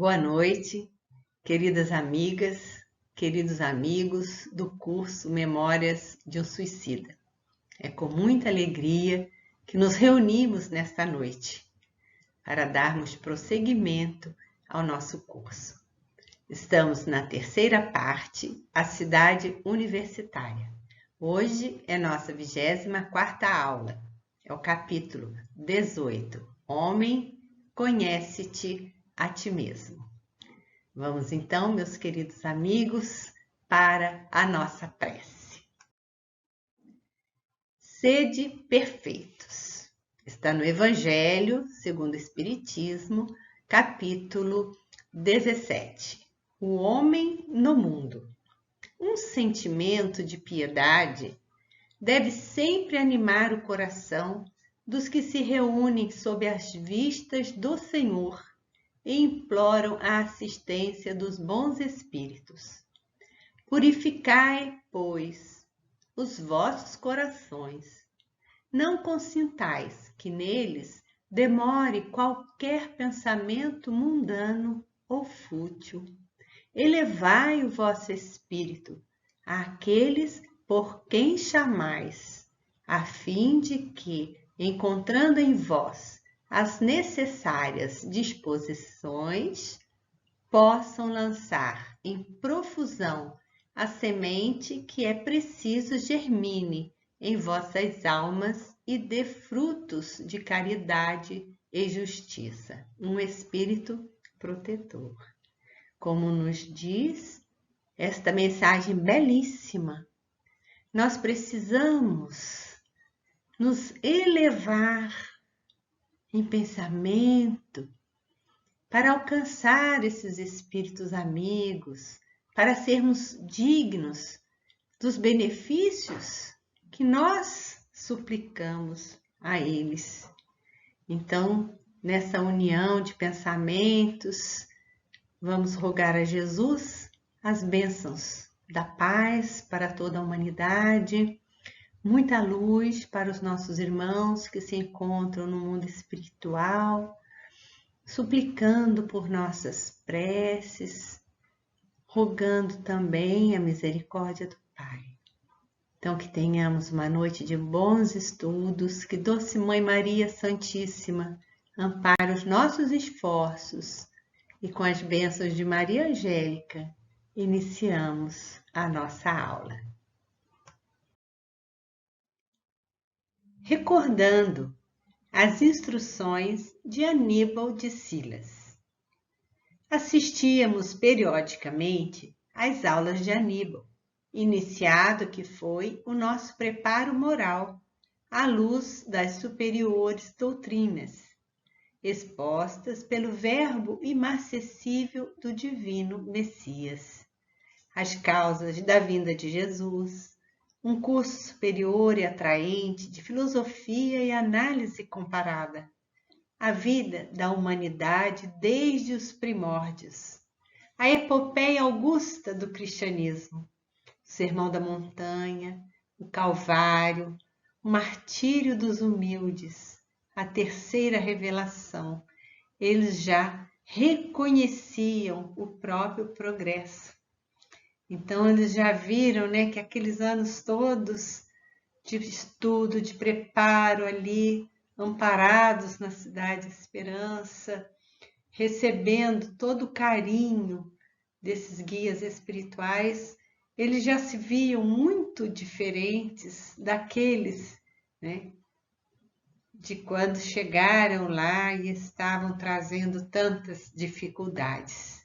Boa noite, queridas amigas, queridos amigos do curso Memórias de um Suicida. É com muita alegria que nos reunimos nesta noite para darmos prosseguimento ao nosso curso. Estamos na terceira parte, a cidade universitária. Hoje é nossa 24ª aula. É o capítulo 18. Homem, conhece-te a ti mesmo. Vamos então, meus queridos amigos, para a nossa prece. Sede perfeitos. Está no Evangelho segundo o Espiritismo, capítulo 17. O homem no mundo. Um sentimento de piedade deve sempre animar o coração dos que se reúnem sob as vistas do Senhor e imploram a assistência dos bons espíritos. Purificai, pois, os vossos corações. Não consintais que neles demore qualquer pensamento mundano ou fútil. Elevai o vosso espírito àqueles por quem chamais, a fim de que, encontrando em vós as necessárias disposições, possam lançar em profusão a semente que é preciso germine em vossas almas e dê frutos de caridade e justiça. Um espírito protetor. Como nos diz esta mensagem belíssima, nós precisamos nos elevar em pensamento para alcançar esses espíritos amigos, para sermos dignos dos benefícios que nós suplicamos a eles. Então, nessa união de pensamentos, vamos rogar a Jesus as bênçãos da paz para toda a humanidade, muita luz para os nossos irmãos que se encontram no mundo espiritual, suplicando por nossas preces, rogando também a misericórdia do Pai. Então, que tenhamos uma noite de bons estudos, que Doce Mãe Maria Santíssima ampare os nossos esforços e com as bênçãos de Maria Angélica, iniciamos a nossa aula. Recordando as instruções de Aníbal de Silas. Assistíamos periodicamente às aulas de Aníbal, iniciado que foi o nosso preparo moral à luz das superiores doutrinas, expostas pelo verbo imarcessível do divino Messias. As causas da vinda de Jesus, um curso superior e atraente de filosofia e análise comparada, a vida da humanidade desde os primórdios, a epopeia augusta do cristianismo, o Sermão da Montanha, o Calvário, o martírio dos humildes, a terceira revelação. Eles já reconheciam o próprio progresso. Então, eles já viram, que aqueles anos todos de estudo, de preparo ali, amparados na Cidade Esperança, recebendo todo o carinho desses guias espirituais, eles já se viam muito diferentes daqueles, de quando chegaram lá e estavam trazendo tantas dificuldades.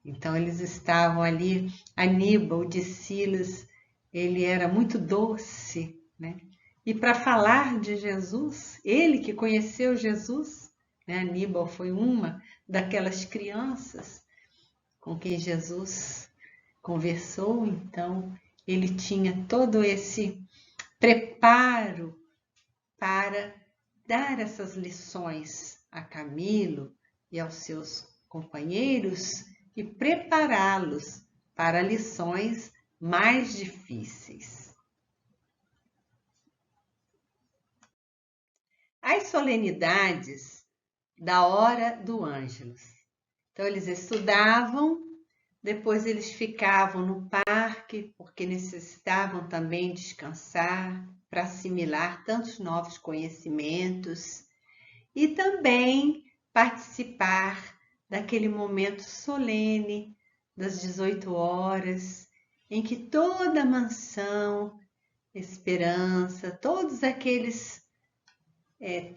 Então, eles estavam ali, Aníbal de Silas, ele era muito doce, E para falar de Jesus, ele que conheceu Jesus, Aníbal foi uma daquelas crianças com quem Jesus conversou, então ele tinha todo esse preparo para dar essas lições a Camilo e aos seus companheiros e prepará-los para lições mais difíceis. As solenidades da hora do Ângelus. Então, eles estudavam, depois eles ficavam no parque, porque necessitavam também descansar para assimilar tantos novos conhecimentos e também participar daquele momento solene das 18 horas, em que toda a mansão, Esperança, todos aqueles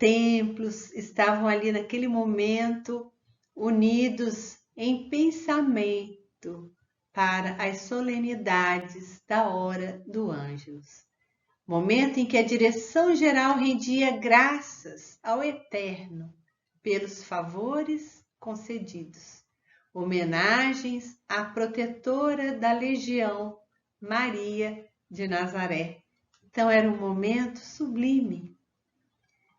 templos estavam ali naquele momento unidos em pensamento para as solenidades da hora do Ângelus. Momento em que a direção geral rendia graças ao Eterno pelos favores concedidos, homenagens à protetora da legião, Maria de Nazaré. Então era um momento sublime,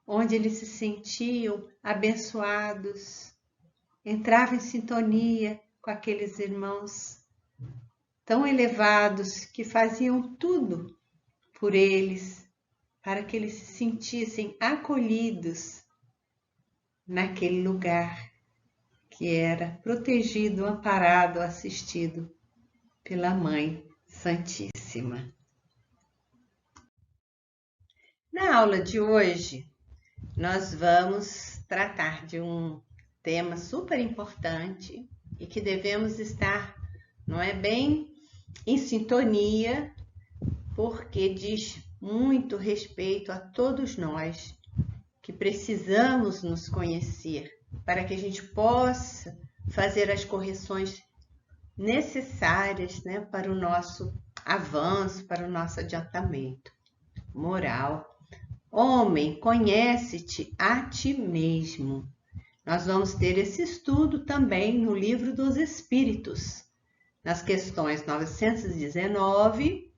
onde eles se sentiam abençoados, entravam em sintonia com aqueles irmãos tão elevados que faziam tudo por eles, para que eles se sentissem acolhidos naquele lugar que era protegido, amparado, assistido pela Mãe Santíssima. Na aula de hoje, nós vamos tratar de um tema super importante e que devemos estar, bem em sintonia, porque diz muito respeito a todos nós que precisamos nos conhecer para que a gente possa fazer as correções necessárias, para o nosso avanço, para o nosso adiantamento moral. Homem, conhece-te a ti mesmo. Nós vamos ter esse estudo também no Livro dos Espíritos, nas questões 919,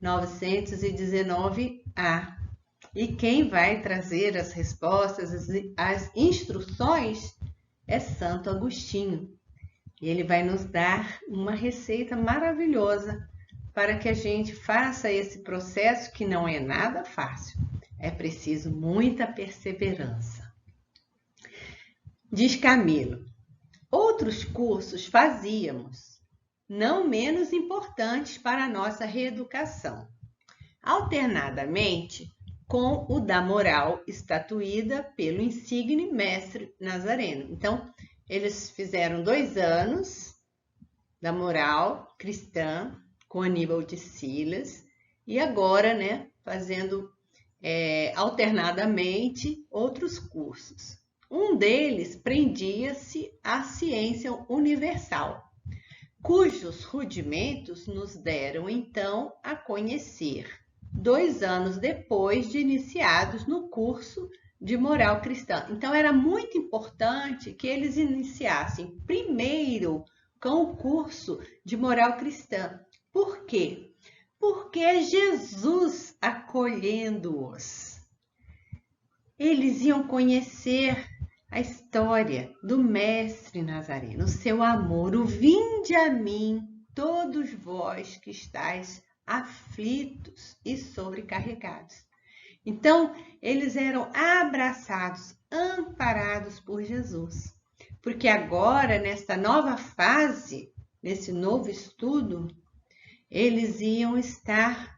919A. E quem vai trazer as respostas, as instruções, é Santo Agostinho. E ele vai nos dar uma receita maravilhosa para que a gente faça esse processo que não é nada fácil. É preciso muita perseverança. Diz Camilo: outros cursos fazíamos, não menos importantes para a nossa reeducação, alternadamente com o da moral estatuída pelo insigne mestre Nazareno. Então, eles fizeram 2 anos da moral cristã com Aníbal de Silas e agora, fazendo alternadamente outros cursos. Um deles prendia-se à ciência universal, cujos rudimentos nos deram então a conhecer 2 anos depois de iniciados no curso de moral cristã. Então era muito importante que eles iniciassem primeiro com o curso de moral cristã. Por quê? Porque é Jesus acolhendo-os. Eles iam conhecer a história do Mestre Nazareno, o seu amor, o vinde a mim, todos vós que estáis aflitos e sobrecarregados. Então, eles eram abraçados, amparados por Jesus. Porque agora, nesta nova fase, nesse novo estudo, eles iam estar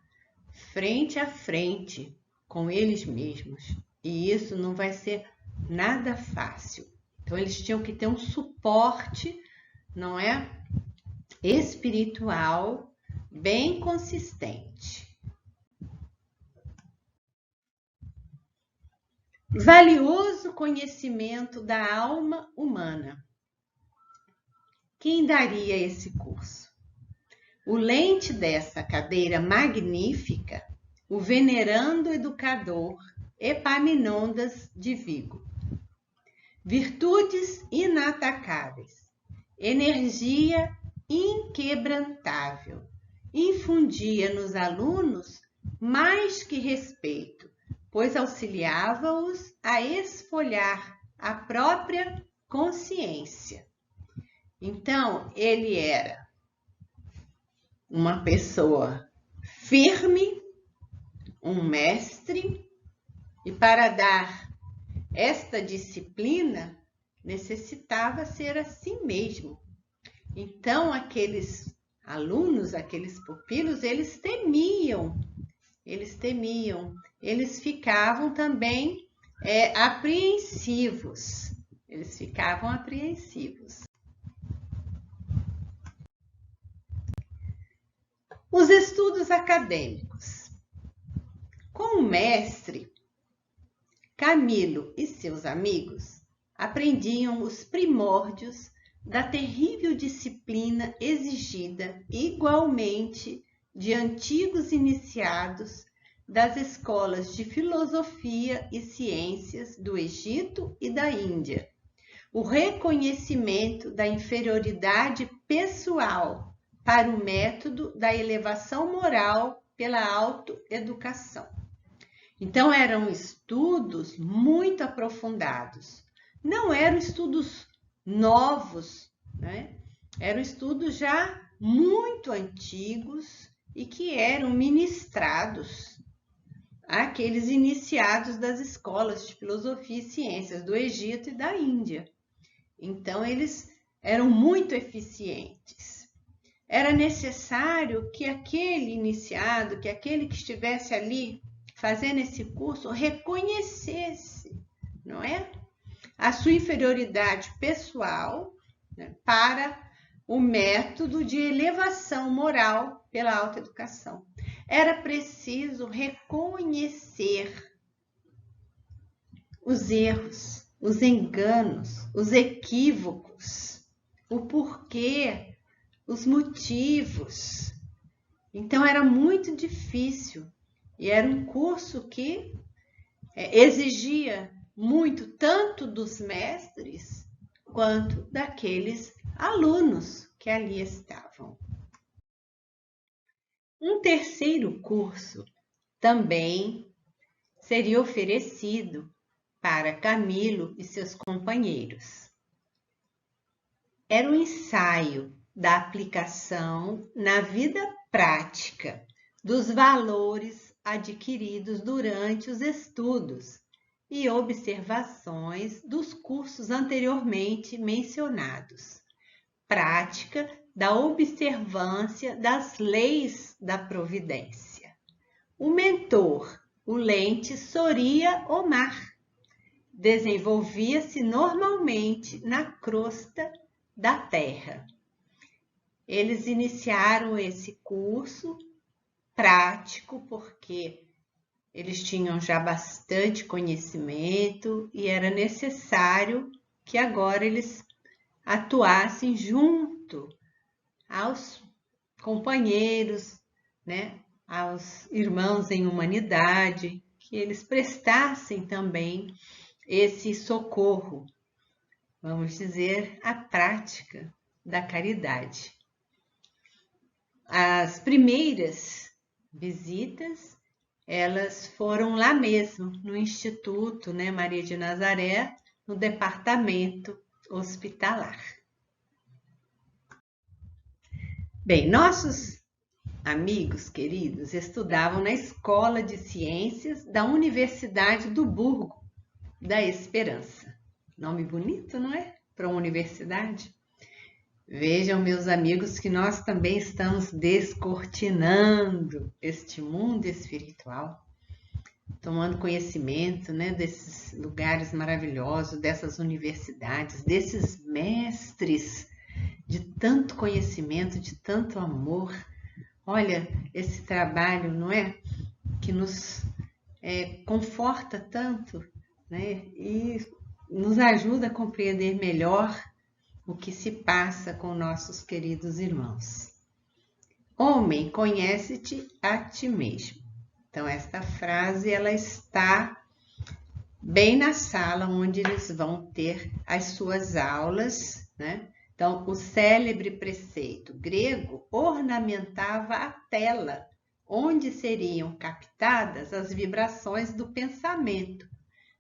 frente a frente com eles mesmos. E isso não vai ser nada fácil. Então, eles tinham que ter um suporte, espiritual, bem consistente. Valioso conhecimento da alma humana. Quem daria esse curso? O lente dessa cadeira magnífica, o venerando educador Epaminondas de Vigo. Virtudes inatacáveis, energia inquebrantável, infundia nos alunos mais que respeito, pois auxiliava-os a esfolhar a própria consciência. Então, ele era uma pessoa firme, um mestre, e para dar esta disciplina, necessitava ser assim mesmo. Então, aqueles alunos, aqueles pupilos, eles temiam, eles ficavam também apreensivos. Eles ficavam apreensivos. Os estudos acadêmicos. Com o mestre, Camilo e seus amigos aprendiam os primórdios da terrível disciplina exigida igualmente de antigos iniciados das escolas de filosofia e ciências do Egito e da Índia. O reconhecimento da inferioridade pessoal para o método da elevação moral pela autoeducação. Então, eram estudos muito aprofundados. Não eram estudos novos, né? Eram estudos já muito antigos e que eram ministrados àqueles iniciados das escolas de filosofia e ciências do Egito e da Índia. Então, eles eram muito eficientes. Era necessário que aquele iniciado, que aquele que estivesse ali fazendo esse curso, reconhecesse, não é? A sua inferioridade pessoal, né, para o método de elevação moral pela autoeducação. Era preciso reconhecer os erros, os enganos, os equívocos, o porquê, os motivos. Então, era muito difícil e era um curso que exigia muito, tanto dos mestres quanto daqueles alunos que ali estavam. Um terceiro curso também seria oferecido para Camilo e seus companheiros. Era o ensaio da aplicação na vida prática dos valores adquiridos durante os estudos e observações dos cursos anteriormente mencionados. Prática da observância das leis da providência. O mentor, o Lente Soria Omar, desenvolvia-se normalmente na crosta da Terra. Eles iniciaram esse curso prático porque eles tinham já bastante conhecimento e era necessário que agora eles atuassem junto aos companheiros, né, aos irmãos em humanidade, que eles prestassem também esse socorro, vamos dizer, a prática da caridade. As primeiras visitas, elas foram lá mesmo, no Instituto, né, Maria de Nazaré, no departamento hospitalar. Bem, nossos amigos queridos estudavam na Escola de Ciências da Universidade do Burgo da Esperança. Nome bonito, não é? Para uma universidade. Vejam, meus amigos, que nós também estamos descortinando este mundo espiritual, tomando conhecimento, né, desses lugares maravilhosos, dessas universidades, desses mestres de tanto conhecimento, de tanto amor. Olha, esse trabalho, não é? Que nos conforta tanto, né? E nos ajuda a compreender melhor o que se passa com nossos queridos irmãos. Homem, conhece-te a ti mesmo. Então, esta frase, ela está bem na sala onde eles vão ter as suas aulas, né? Então, o célebre preceito grego ornamentava a tela onde seriam captadas as vibrações do pensamento,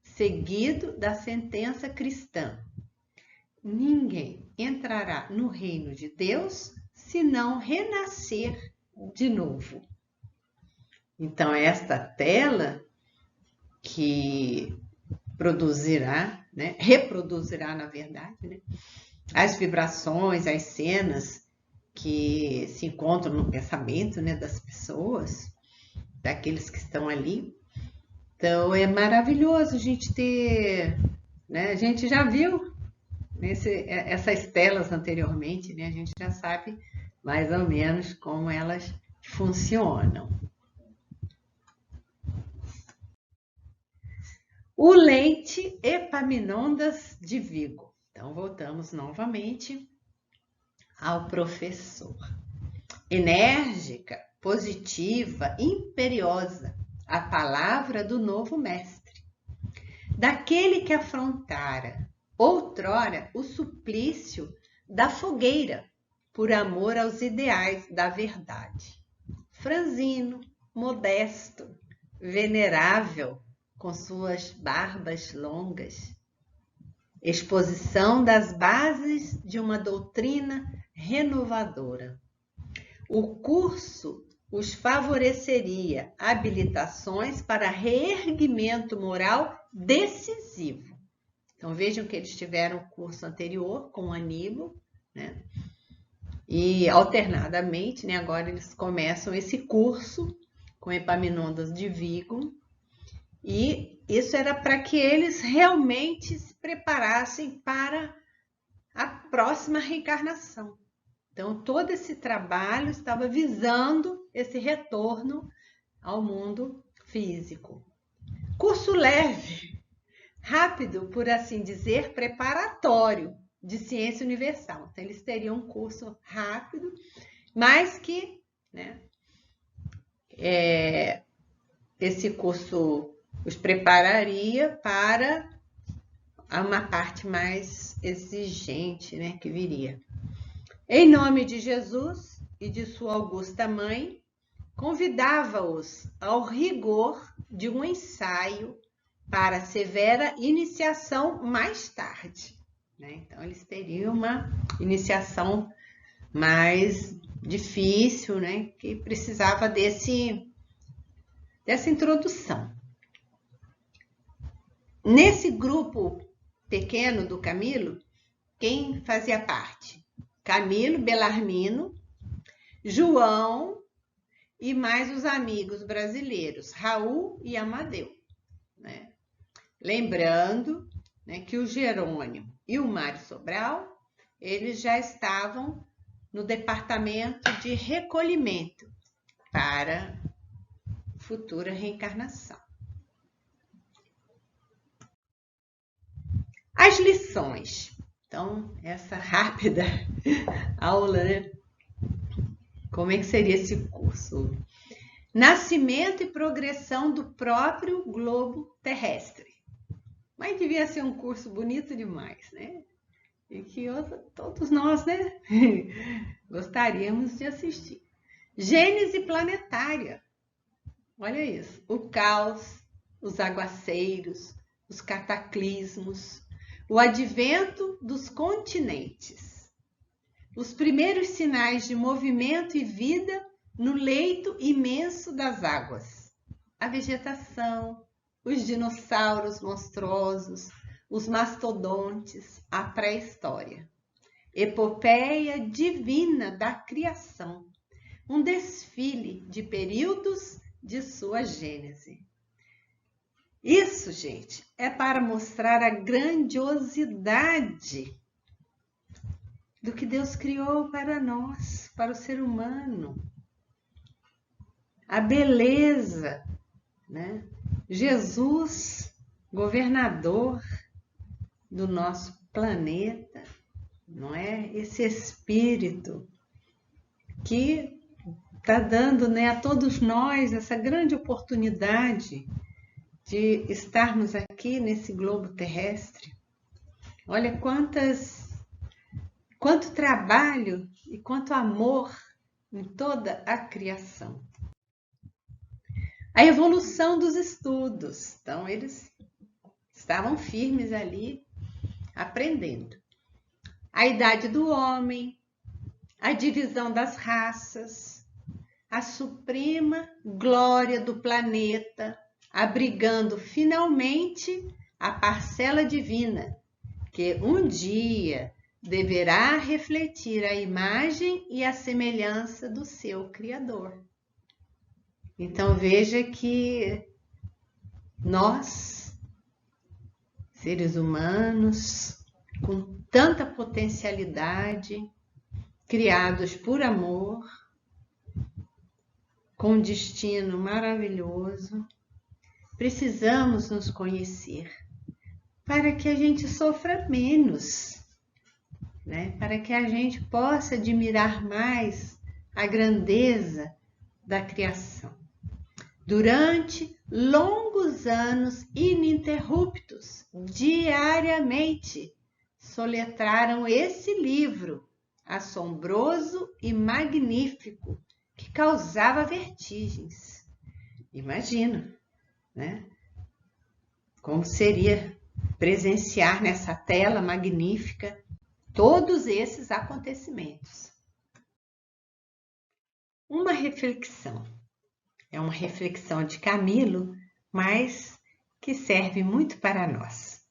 seguido da sentença cristã: ninguém entrará no reino de Deus se não renascer de novo. Então, esta tela que produzirá, né? Reproduzirá, na verdade, né? As vibrações, as cenas que se encontram no pensamento, né, das pessoas, daqueles que estão ali. Então é maravilhoso a gente ter, né? A gente já viu essas telas anteriormente, né? A gente já sabe mais ou menos como elas funcionam. O leite Epaminondas de Vigo. Então voltamos novamente ao professor. Enérgica, positiva, imperiosa, a palavra do novo mestre. Daquele que afrontara outrora o suplício da fogueira, por amor aos ideais da verdade. Franzino, modesto, venerável, com suas barbas longas. Exposição das bases de uma doutrina renovadora. O curso os favoreceria habilitações para reerguimento moral decisivo. Então vejam que eles tiveram o curso anterior com Aníbal, né? E alternadamente, né, agora eles começam esse curso com Epaminondas de Vigo, e isso era para que eles realmente se preparassem para a próxima reencarnação. Então, todo esse trabalho estava visando esse retorno ao mundo físico. Curso leve, rápido, por assim dizer, preparatório de ciência universal. Então, eles teriam um curso rápido, mas que, né, esse curso os prepararia para uma parte mais exigente, né, que viria. Em nome de Jesus e de sua augusta mãe, convidava-os ao rigor de um ensaio para a severa iniciação mais tarde, né? Então, eles teriam uma iniciação mais difícil, né? Que precisava dessa introdução. Nesse grupo pequeno do Camilo, quem fazia parte? Camilo, Belarmino, João e mais os amigos brasileiros, Raul e Amadeu, né? Lembrando, né, que o Jerônimo e o Mário Sobral, eles já estavam no departamento de recolhimento para futura reencarnação. As lições. Então, essa rápida aula, né? Como é que seria esse curso? Nascimento e progressão do próprio globo terrestre. Mas devia ser um curso bonito demais, né? E que todos nós, né, gostaríamos de assistir. Gênese planetária. Olha isso. O caos, os aguaceiros, os cataclismos, o advento dos continentes, os primeiros sinais de movimento e vida no leito imenso das águas, a vegetação, os dinossauros monstruosos, os mastodontes, a pré-história, epopeia divina da criação, um desfile de períodos de sua gênese. Isso, gente, é para mostrar a grandiosidade do que Deus criou para nós, para o ser humano. A beleza, né? Jesus, governador do nosso planeta, não é? Esse espírito que está dando, né, a todos nós essa grande oportunidade de estarmos aqui nesse globo terrestre. Olha quanto trabalho e quanto amor em toda a criação. A evolução dos estudos. Então, eles estavam firmes ali, aprendendo. A idade do homem, a divisão das raças, a suprema glória do planeta, abrigando finalmente a parcela divina, que um dia deverá refletir a imagem e a semelhança do seu Criador. Então veja que nós, seres humanos, com tanta potencialidade, criados por amor, com um destino maravilhoso, precisamos nos conhecer para que a gente sofra menos, né? Para que a gente possa admirar mais a grandeza da criação. Durante longos anos ininterruptos, diariamente, soletraram esse livro assombroso e magnífico que causava vertigens. Imagina, né? Como seria presenciar nessa tela magnífica todos esses acontecimentos. Uma reflexão. É uma reflexão de Camilo, mas que serve muito para nós.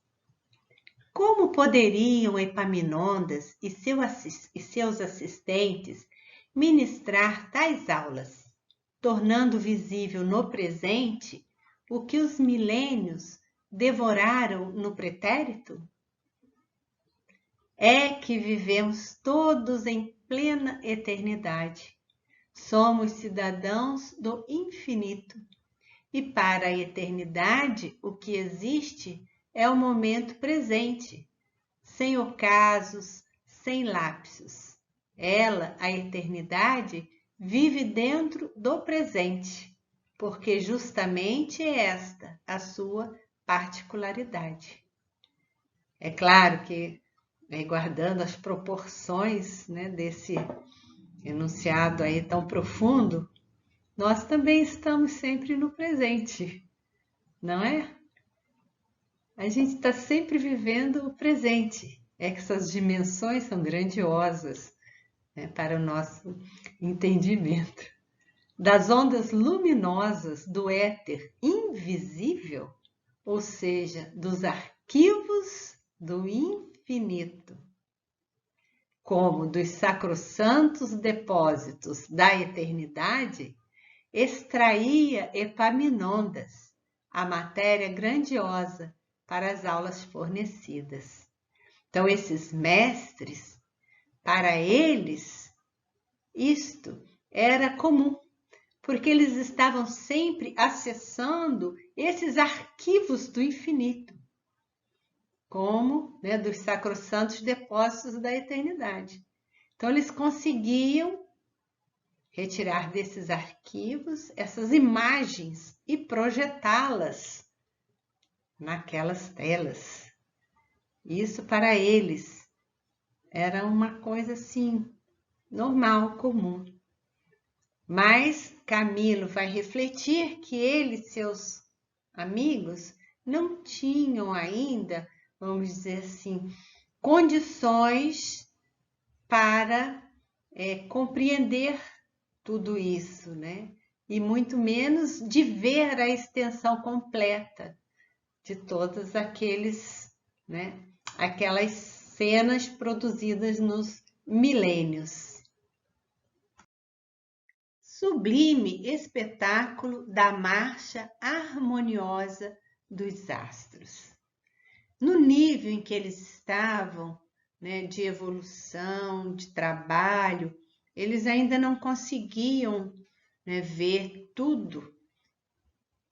Como poderiam Epaminondas e seus assistentes ministrar tais aulas, tornando visível no presente o que os milênios devoraram no pretérito? É que vivemos todos em plena eternidade. Somos cidadãos do infinito. E para a eternidade, o que existe é o momento presente, sem ocasos, sem lapsos. Ela, a eternidade, vive dentro do presente, porque justamente é esta a sua particularidade. É claro que, guardando as proporções, né, desse enunciado aí tão profundo, nós também estamos sempre no presente, não é? A gente está sempre vivendo o presente. É que essas dimensões são grandiosas, né, para o nosso entendimento. Das ondas luminosas do éter invisível, ou seja, dos arquivos do infinito, como dos sacrossantos depósitos da eternidade, extraía Epaminondas a matéria grandiosa para as aulas fornecidas. Então, esses mestres, para eles, isto era comum, porque eles estavam sempre acessando esses arquivos do infinito, como, né, dos sacrossantos depósitos da eternidade. Então, eles conseguiam retirar desses arquivos essas imagens e projetá-las naquelas telas. Isso para eles era uma coisa assim, normal, comum. Mas Camilo vai refletir que ele e seus amigos não tinham ainda, vamos dizer assim, condições para compreender tudo isso, né? E muito menos de ver a extensão completa de todas aquelas cenas produzidas nos milênios. Sublime espetáculo da marcha harmoniosa dos astros. No nível em que eles estavam, né, de evolução, de trabalho, eles ainda não conseguiam, né, ver tudo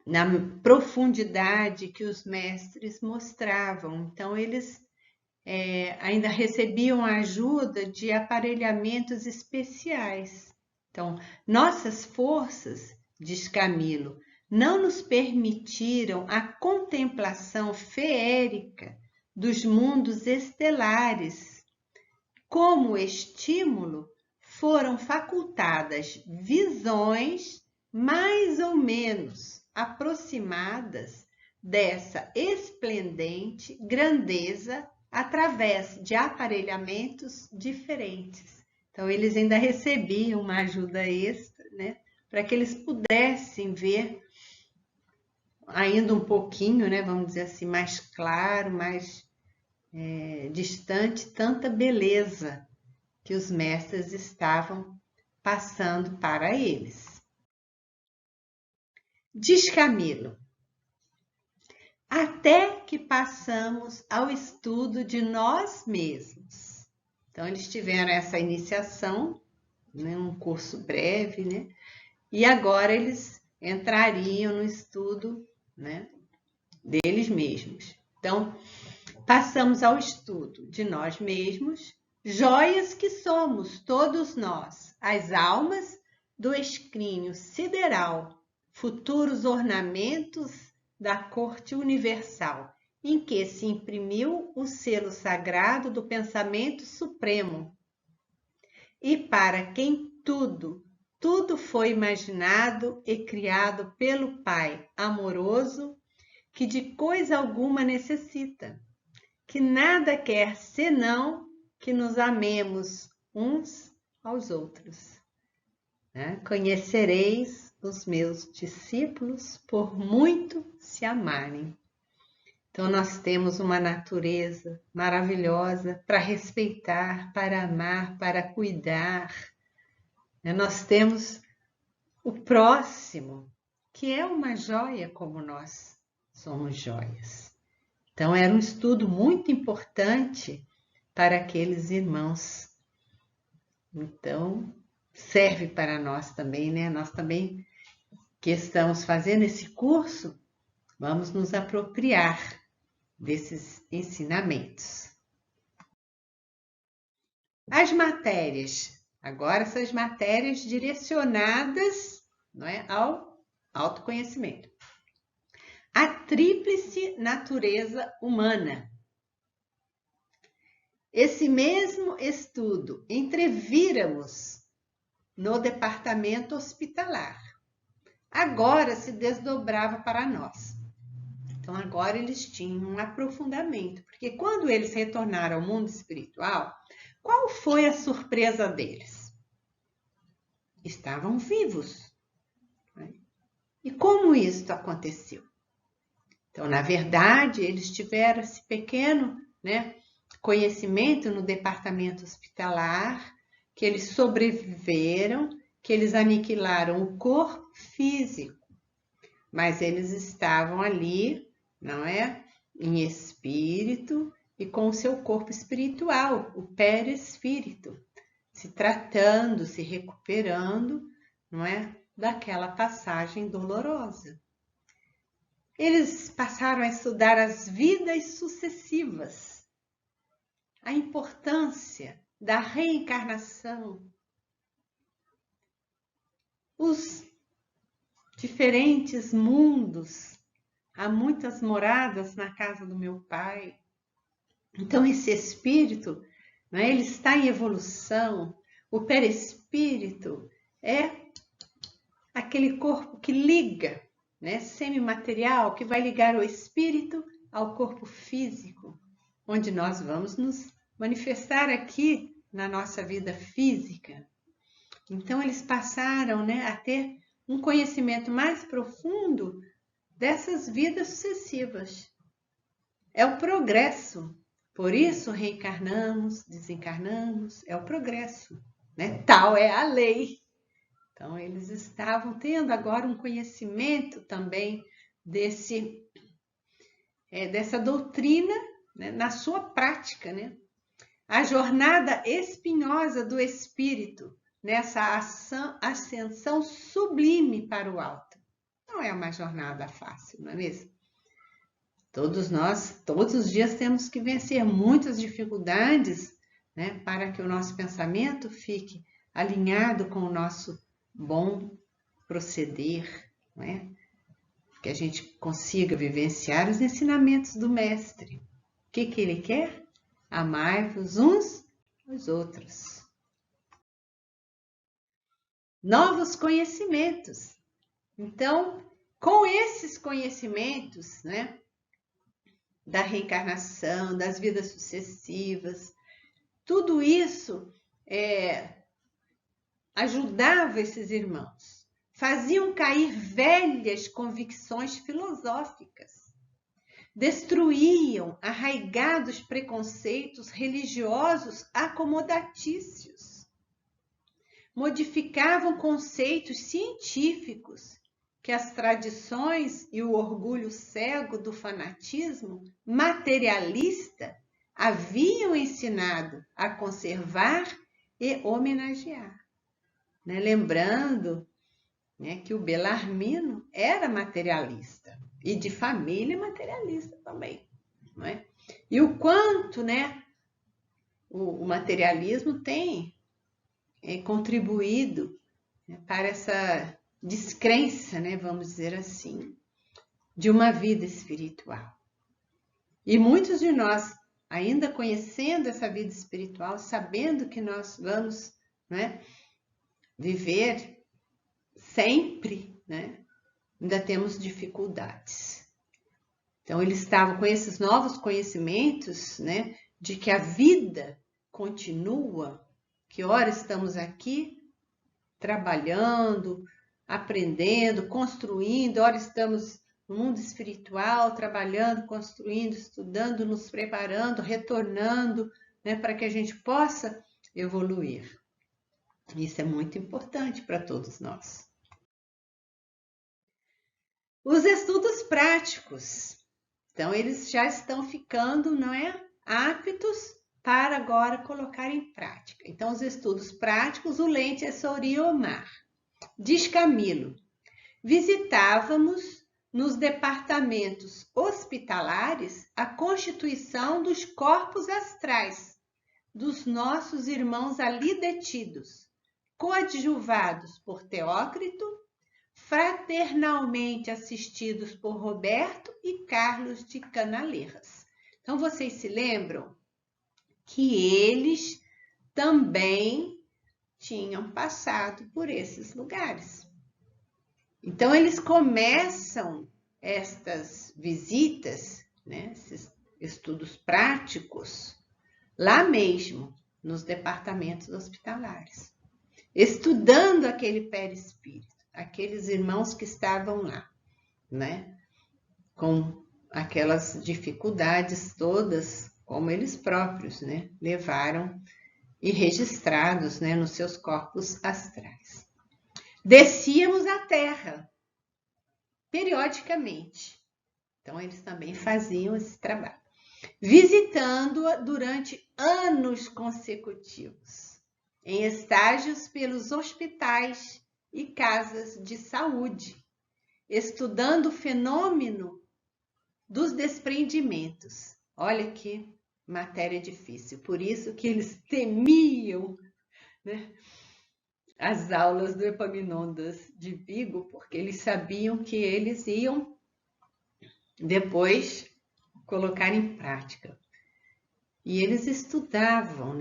na profundidade que os mestres mostravam. Então, eles ainda recebiam a ajuda de aparelhamentos especiais. Então, nossas forças, diz Camilo, não nos permitiram a contemplação feérica dos mundos estelares. Como estímulo, foram facultadas visões mais ou menos aproximadas dessa esplendente grandeza através de aparelhamentos diferentes. Então, eles ainda recebiam uma ajuda extra, né, para que eles pudessem ver ainda um pouquinho, né, vamos dizer assim, mais claro, mais distante, tanta beleza que os mestres estavam passando para eles. Diz Camilo: até que passamos ao estudo de nós mesmos. Então, eles tiveram essa iniciação, né, um curso breve, né, e agora eles entrariam no estudo, né, deles mesmos. Então, passamos ao estudo de nós mesmos, joias que somos todos nós, as almas do escrínio sideral, futuros ornamentos da corte universal, em que se imprimiu o selo sagrado do pensamento supremo, e para quem tudo foi imaginado e criado pelo Pai amoroso, que de coisa alguma necessita, que nada quer senão que nos amemos uns aos outros. Conhecereis os meus discípulos por muito se amarem. Então, nós temos uma natureza maravilhosa para respeitar, para amar, para cuidar. Nós temos o próximo, que é uma joia como nós somos joias. Então, era um estudo muito importante para aqueles irmãos. Então, serve para nós também, né? Nós também que estamos fazendo esse curso, vamos nos apropriar desses ensinamentos. As matérias. Agora, essas matérias direcionadas, não é, ao autoconhecimento. A tríplice natureza humana. Esse mesmo estudo entrevíramos no departamento hospitalar. Agora se desdobrava para nós. Então, agora eles tinham um aprofundamento, porque quando eles retornaram ao mundo espiritual, qual foi a surpresa deles? Estavam vivos. Né? E como isso aconteceu? Então, na verdade, eles tiveram esse pequeno, né, conhecimento no departamento hospitalar, que eles sobreviveram, que eles aniquilaram o corpo físico, mas eles estavam ali, não é? Em espírito e com o seu corpo espiritual, o perispírito, se tratando, se recuperando, não é? Daquela passagem dolorosa. Eles passaram a estudar as vidas sucessivas, a importância da reencarnação, os diferentes mundos. Há muitas moradas na casa do meu pai. Então, esse espírito, né, ele está em evolução. O perispírito é aquele corpo que liga, né, semimaterial, que vai ligar o espírito ao corpo físico, onde nós vamos nos manifestar aqui na nossa vida física. Então, eles passaram, né, a ter um conhecimento mais profundo dessas vidas sucessivas. É o progresso. Por isso, reencarnamos, desencarnamos, é o progresso. Né? Tal é a lei. Então, eles estavam tendo agora um conhecimento também dessa doutrina, né, na sua prática. Né? A jornada espinhosa do espírito, nessa ascensão sublime para o alto. Não é uma jornada fácil, não é mesmo? Todos nós, todos os dias, temos que vencer muitas dificuldades, né, para que o nosso pensamento fique alinhado com o nosso bom proceder, né? Que a gente consiga vivenciar os ensinamentos do Mestre. O que ele quer? Amai-vos uns aos outros. Novos conhecimentos. Então, com esses conhecimentos, né, da reencarnação, das vidas sucessivas, tudo isso ajudava esses irmãos, faziam cair velhas convicções filosóficas, destruíam arraigados preconceitos religiosos acomodatícios, modificavam conceitos científicos que as tradições e o orgulho cego do fanatismo materialista haviam ensinado a conservar e homenagear. Lembrando que o Bellarmino era materialista e de família materialista também. Não é? E o quanto o materialismo tem contribuído para essa descrença, vamos dizer assim, de uma vida espiritual. E muitos de nós, ainda conhecendo essa vida espiritual, sabendo que nós vamos viver sempre, ainda temos dificuldades. Então, eles estavam com esses novos conhecimentos, de que a vida continua, que ora estamos aqui trabalhando, aprendendo, construindo, ora estamos no mundo espiritual, trabalhando, construindo, estudando, nos preparando, retornando, para que a gente possa evoluir. Isso é muito importante para todos nós. Os estudos práticos. Então, eles já estão ficando, aptos para agora colocar em prática. Então, os estudos práticos, o Lente é Soriomar. Diz Camilo, visitávamos nos departamentos hospitalares a constituição dos corpos astrais dos nossos irmãos ali detidos, coadjuvados por Teócrito, fraternalmente assistidos por Roberto e Carlos de Canaleiras. Então, vocês se lembram que eles também tinham passado por esses lugares. Então, eles começam estas visitas, esses estudos práticos, lá mesmo, nos departamentos hospitalares, estudando aquele perispírito, aqueles irmãos que estavam lá, com aquelas dificuldades todas, como eles próprios, levaram e registrados, nos seus corpos astrais. Descíamos à Terra, periodicamente. Então, eles também faziam esse trabalho, visitando-a durante anos consecutivos, em estágios pelos hospitais e casas de saúde, estudando o fenômeno dos desprendimentos. Olha que matéria difícil, por isso que eles temiam as aulas do Epaminondas de Vigo, porque eles sabiam que eles iam depois colocar em prática. E eles estudavam,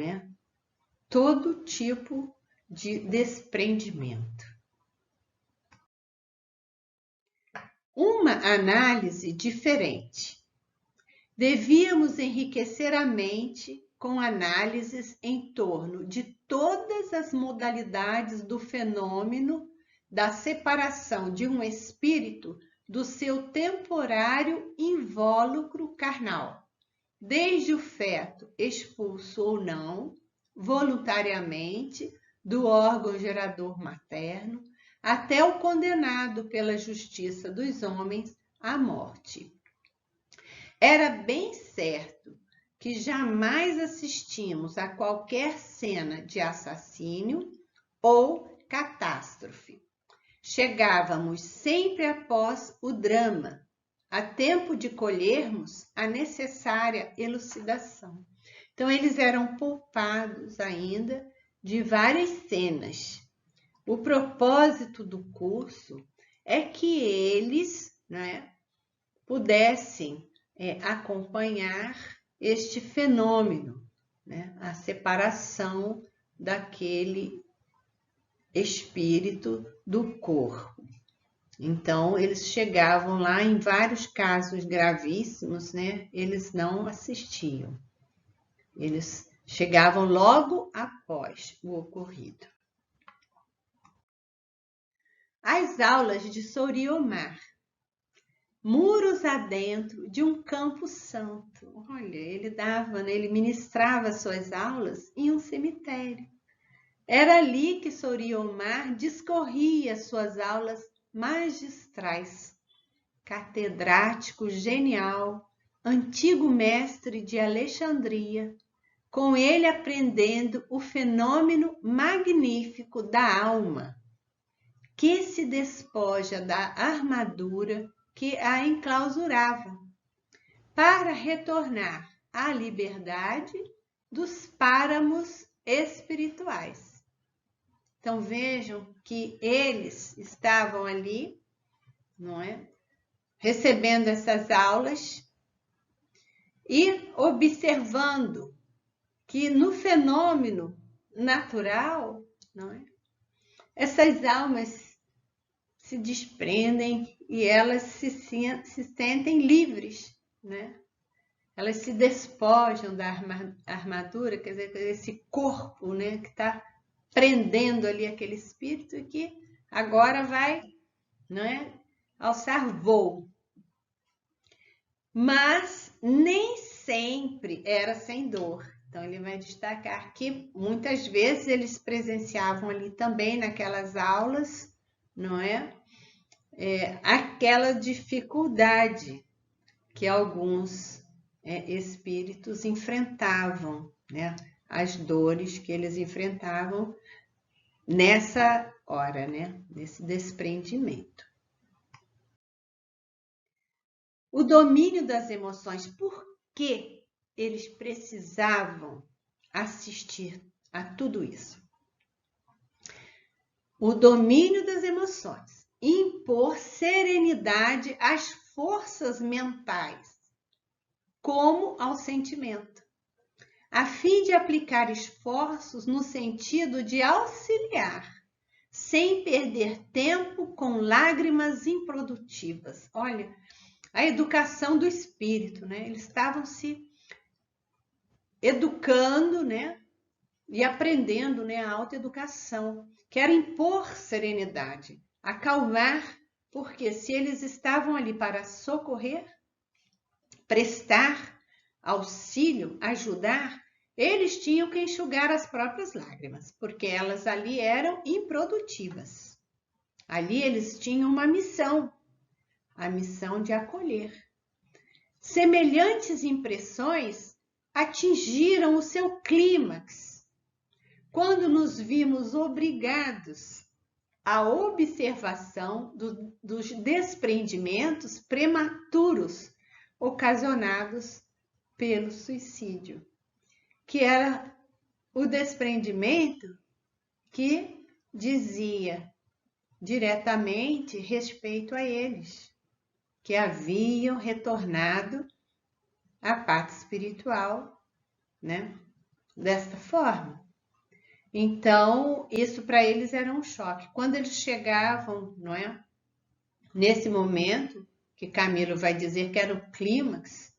todo tipo de desprendimento. Uma análise diferente. Devíamos enriquecer a mente com análises em torno de todas as modalidades do fenômeno da separação de um espírito do seu temporário invólucro carnal, desde o feto expulso ou não, voluntariamente, do órgão gerador materno, até o condenado pela justiça dos homens à morte. Era bem certo que jamais assistimos a qualquer cena de assassínio ou catástrofe. Chegávamos sempre após o drama, a tempo de colhermos a necessária elucidação. Então, eles eram poupados ainda de várias cenas. O propósito do curso é que eles pudessem acompanhar este fenômeno, a separação daquele espírito do corpo. Então, eles chegavam lá, em vários casos gravíssimos, eles não assistiam. Eles chegavam logo após o ocorrido. as aulas de Soriomar, muros adentro de um campo santo. Olha, ele dava, né, ele ministrava suas aulas em um cemitério. Era ali que Soriomar discorria suas aulas magistrais. Catedrático genial, antigo mestre de Alexandria, com ele aprendendo o fenômeno magnífico da alma, que se despoja da armadura que a enclausurava, para retornar à liberdade dos páramos espirituais. Então vejam que eles estavam ali, não é? Recebendo essas aulas e observando que no fenômeno natural, não é? Essas almas se desprendem e elas se sentem livres, né? Elas se despojam da armadura, quer dizer, esse corpo, né, que está prendendo ali aquele espírito e que agora vai, não é, alçar voo. Mas nem sempre era sem dor. Então, ele vai destacar que muitas vezes eles presenciavam ali também naquelas aulas, não é? Aquela dificuldade que alguns espíritos enfrentavam, né? As dores que eles enfrentavam nessa hora, né? Nesse desprendimento. O domínio das emoções, por que eles precisavam assistir a tudo isso? O domínio das emoções, impor serenidade às forças mentais, como ao sentimento, a fim de aplicar esforços no sentido de auxiliar, sem perder tempo com lágrimas improdutivas. Olha, a educação do espírito, né? Eles estavam se educando, né? E aprendendo, né? A autoeducação, que era impor serenidade, acalmar, porque se eles estavam ali para socorrer, prestar auxílio, ajudar, eles tinham que enxugar as próprias lágrimas, porque elas ali eram improdutivas. Ali eles tinham uma missão, a missão de acolher. Semelhantes impressões atingiram o seu clímax quando nos vimos obrigados à observação dos desprendimentos prematuros ocasionados pelo suicídio, que era o desprendimento que dizia diretamente respeito a eles, que haviam retornado à parte espiritual, né? Desta forma. Então, isso para eles era um choque. Quando eles chegavam, não é? Nesse momento, que Camilo vai dizer que era o clímax,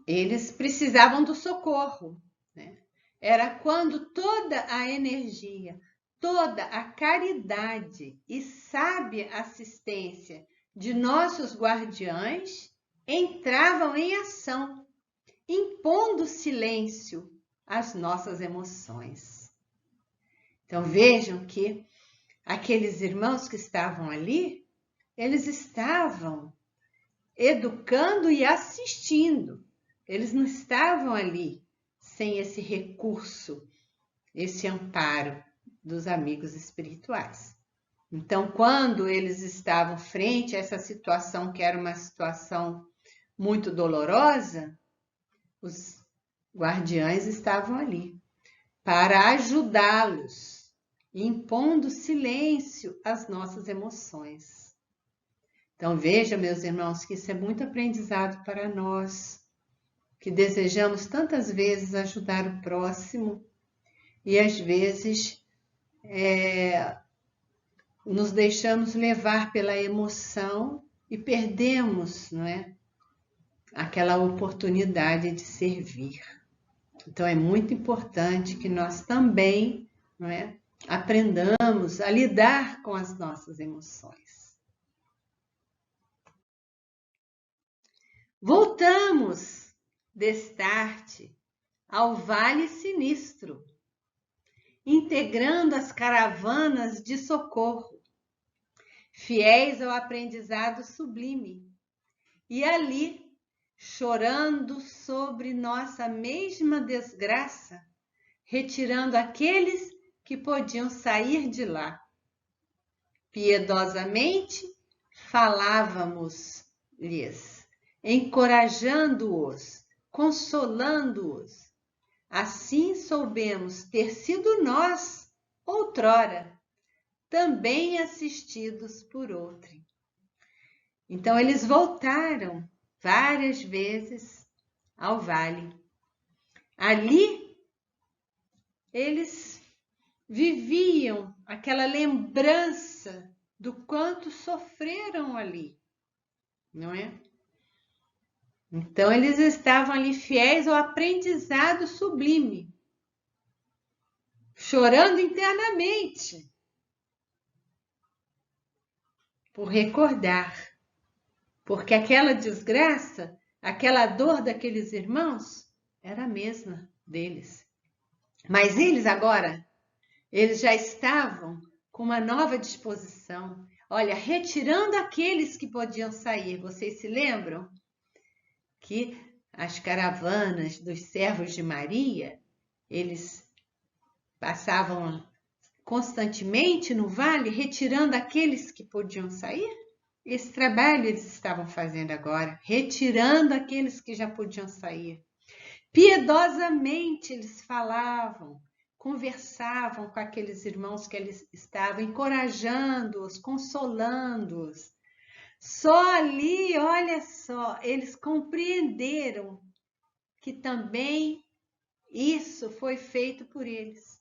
eles precisavam do socorro, né? Era quando toda a energia, toda a caridade e sábia assistência de nossos guardiães entravam em ação, impondo silêncio às nossas emoções. Então vejam que aqueles irmãos que estavam ali, eles estavam educando e assistindo. Eles não estavam ali sem esse recurso, esse amparo dos amigos espirituais. Então, quando eles estavam frente a essa situação, que era uma situação muito dolorosa, os guardiães estavam ali para ajudá-los, impondo silêncio às nossas emoções. Então, veja, meus irmãos, que isso é muito aprendizado para nós, que desejamos tantas vezes ajudar o próximo e às vezes nos deixamos levar pela emoção e perdemos, não é? Aquela oportunidade de servir. Então, é muito importante que nós também, não é? aprendamos a lidar com as nossas emoções. Voltamos, destarte, ao Vale Sinistro, integrando as caravanas de socorro, fiéis ao aprendizado sublime, e ali, chorando sobre nossa mesma desgraça, retirando aqueles que podiam sair de lá. Piedosamente falávamos-lhes, encorajando-os, consolando-os. Assim soubemos ter sido nós, outrora, também assistidos por outrem. Então, eles voltaram várias vezes ao vale. Ali, eles viviam aquela lembrança do quanto sofreram ali, não é? Então, eles estavam ali fiéis ao aprendizado sublime, chorando internamente por recordar, porque aquela desgraça, aquela dor daqueles irmãos era a mesma deles. Mas eles agora, eles já estavam com uma nova disposição. Olha, retirando aqueles que podiam sair. Vocês se lembram que as caravanas dos servos de Maria, eles passavam constantemente no vale, retirando aqueles que podiam sair? Esse trabalho eles estavam fazendo agora, retirando aqueles que já podiam sair. Piedosamente eles falavam, conversavam com aqueles irmãos que eles estavam, encorajando-os, consolando-os. Só ali, olha só, eles compreenderam que também isso foi feito por eles.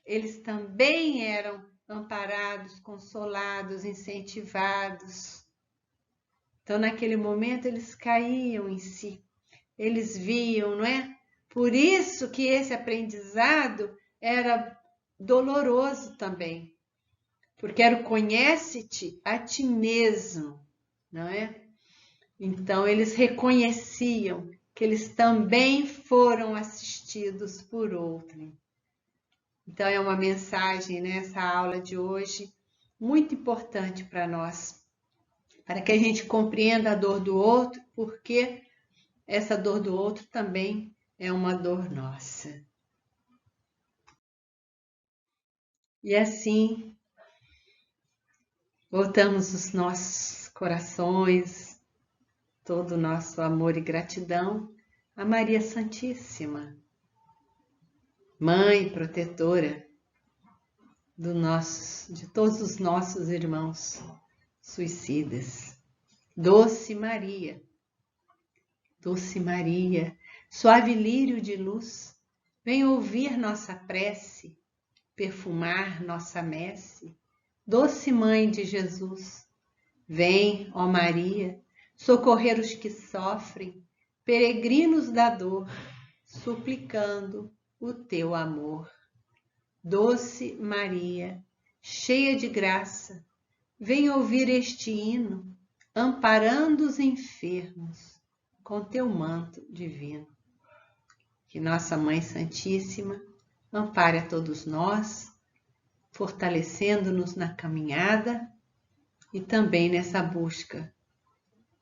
Eles também eram amparados, consolados, incentivados. Então, naquele momento, eles caíam em si. Eles viam, não é? Por isso que esse aprendizado era doloroso também. Porque era o conhece-te a ti mesmo, não é? Então, eles reconheciam que eles também foram assistidos por outrem. Então, é uma mensagem nessa aula de hoje muito importante para nós, para que a gente compreenda a dor do outro, porque essa dor do outro também é uma dor nossa. E assim, voltamos os nossos corações, todo o nosso amor e gratidão a Maria Santíssima, Mãe protetora de todos os nossos irmãos suicidas. Doce Maria, suave lírio de luz, vem ouvir nossa prece, perfumar nossa messe. Doce Mãe de Jesus, vem, ó Maria, socorrer os que sofrem, peregrinos da dor, suplicando o teu amor. Doce Maria, cheia de graça, vem ouvir este hino, amparando os enfermos com teu manto divino. Que nossa Mãe Santíssima ampare a todos nós, fortalecendo-nos na caminhada e também nessa busca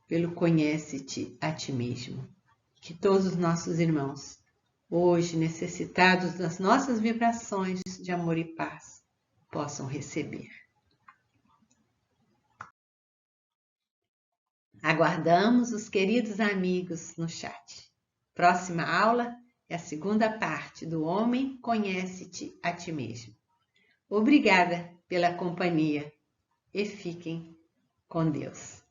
pelo conhece-te a ti mesmo. Que todos os nossos irmãos, hoje necessitados das nossas vibrações de amor e paz, possam receber. Aguardamos os queridos amigos no chat. Próxima aula é a segunda parte do Homem Conhece-te a ti mesmo. Obrigada pela companhia e fiquem com Deus.